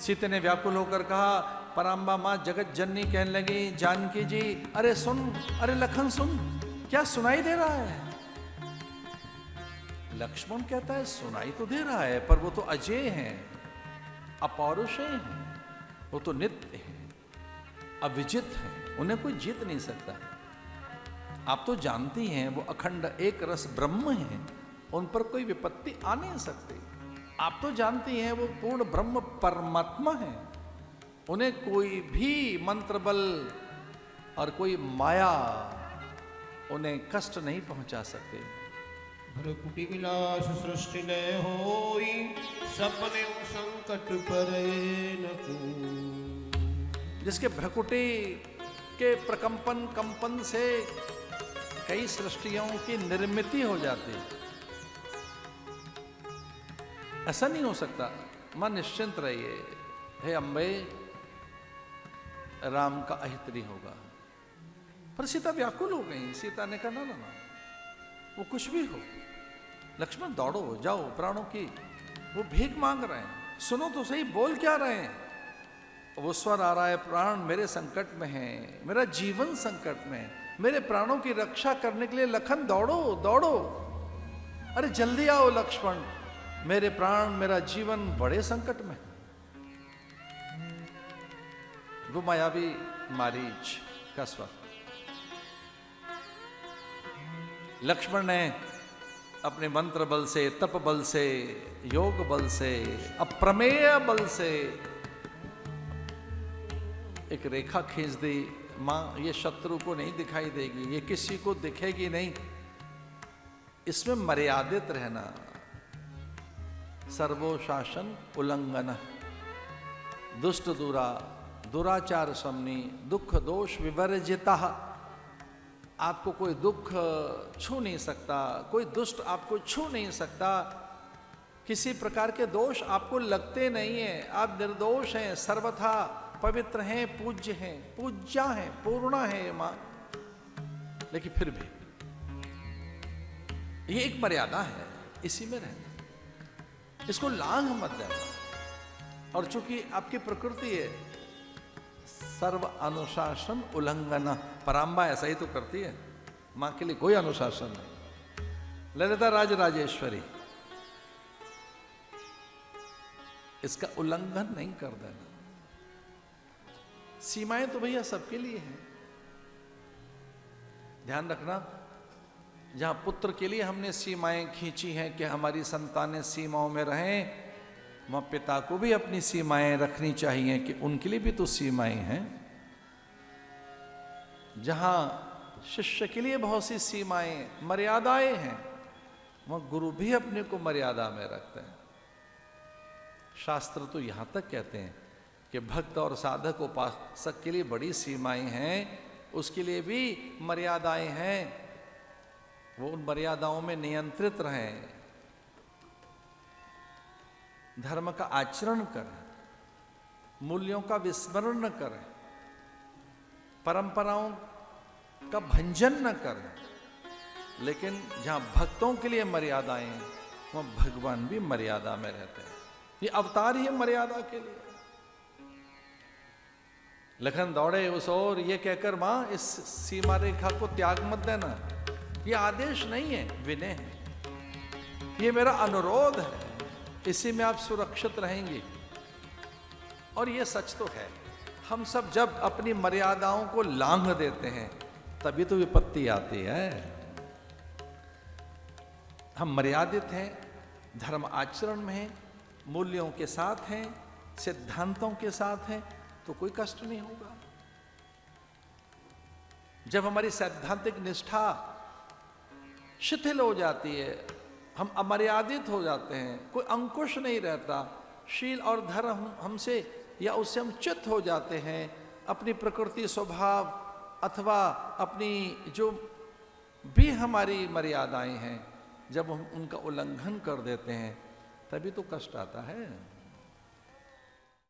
सीता ने व्याकुल होकर कहा, पराम्बा माँ जगत जननी कहने लगी, जानकी जी अरे सुन, अरे लखन सुन, क्या सुनाई दे रहा है? लक्ष्मण कहता है सुनाई तो दे रहा है, पर वो तो अजेय हैं, अपौरुषेय हैं, वो तो नित्य हैं, अविजित हैं, उन्हें कोई जीत नहीं सकता। आप तो जानती हैं वो अखंड एक रस ब्रह्म हैं, उन पर कोई विपत्ति आ नहीं सकती। आप तो जानती हैं वो पूर्ण ब्रह्म परमात्मा हैं, उन्हें कोई भी मंत्र बल और कोई माया उन्हें कष्ट नहीं पहुंचा सकते। भ्रकुटी विलास सृष्टि लय होई, सपने संकट परे न कोई। जिसके भ्रकुटी के प्रकंपन कंपन से कई सृष्टियों की निर्मिति हो जाती है, ऐसा नहीं हो सकता। मां निश्चिंत रहिए, हे अंबे राम का अहित नहीं होगा। पर सीता व्याकुल हो गई। सीता ने कहा ना ना ना, वो कुछ भी हो, लक्ष्मण दौड़ो जाओ, प्राणों की वो भीख मांग रहे हैं, सुनो तो सही बोल क्या रहे हैं। वो स्वर आ रहा है, प्राण मेरे संकट में है, मेरा जीवन संकट में है, मेरे प्राणों की रक्षा करने के लिए लखन दौड़ो दौड़ो, अरे जल्दी आओ लक्ष्मण, मेरे प्राण मेरा जीवन बड़े संकट में। वो मायावी मारीच का स्वर। लक्ष्मण ने अपने मंत्र बल से, तप बल से, योग बल से, अप्रमेय बल से एक रेखा खींच दी। मां ये शत्रु को नहीं दिखाई देगी, ये किसी को दिखेगी नहीं, इसमें मर्यादित रहना। सर्वोशासन उल्लंघन, दुष्ट दूरा, दुराचार समनी, दुख दोष विवर्जिता। आपको कोई दुख छू नहीं सकता, कोई दुष्ट आपको छू नहीं सकता, किसी प्रकार के दोष आपको लगते नहीं है, आप निर्दोष हैं, सर्वथा पवित्र हैं, पूज्य हैं, पूज्या हैं, पूर्णा है मां। लेकिन फिर भी ये एक मर्यादा है, इसी में रहना, इसको लांघ मत देना। और चूंकि आपकी प्रकृति है सर्व अनुशासन उल्लंघन, पराम्बा ऐसा ही तो करती है, मां के लिए कोई अनुशासन नहीं। ललिता राज राजेश्वरी, इसका उल्लंघन नहीं कर देना। सीमाएं तो भैया सबके लिए हैं, ध्यान रखना। जहां पुत्र के लिए हमने सीमाएं खींची हैं कि हमारी संतानें सीमाओं में रहें, वहां पिता को भी अपनी सीमाएं रखनी चाहिए कि उनके लिए भी तो सीमाएं हैं। जहां शिष्य के लिए बहुत सी सीमाएं, मर्यादाएं हैं, वहां गुरु भी अपने को मर्यादा में रखते हैं। शास्त्र तो यहां तक कहते हैं कि भक्त और साधक उपासक के लिए बड़ी सीमाएं हैं, उसके लिए भी मर्यादाएं हैं, वो उन मर्यादाओं में नियंत्रित रहें, धर्म का आचरण करें, मूल्यों का विस्मरण न करें, परंपराओं का भंजन न करें। लेकिन जहां भक्तों के लिए मर्यादाएं हैं, वहां भगवान भी मर्यादा में रहते हैं। ये अवतार ही है मर्यादा के लिए। लखन दौड़े उस ओर, ये कहकर मां इस सीमा रेखा को त्याग मत देना। ये आदेश नहीं है, विनय है, ये मेरा अनुरोध है, इसी में आप सुरक्षित रहेंगे। और ये सच तो है, हम सब जब अपनी मर्यादाओं को लांघ देते हैं तभी तो विपत्ति आती है। हम मर्यादित हैं, धर्म आचरण में हैं, मूल्यों के साथ हैं, सिद्धांतों के साथ हैं, तो कोई कष्ट नहीं होगा। जब हमारी सैद्धांतिक निष्ठा शिथिल हो जाती है, हम अमर्यादित हो जाते हैं, कोई अंकुश नहीं रहता, शील और धर्म हमसे या उससे हम च्युत हो जाते हैं, अपनी प्रकृति स्वभाव अथवा अपनी जो भी हमारी मर्यादाएं हैं, जब हम उनका उल्लंघन कर देते हैं तभी तो कष्ट आता है।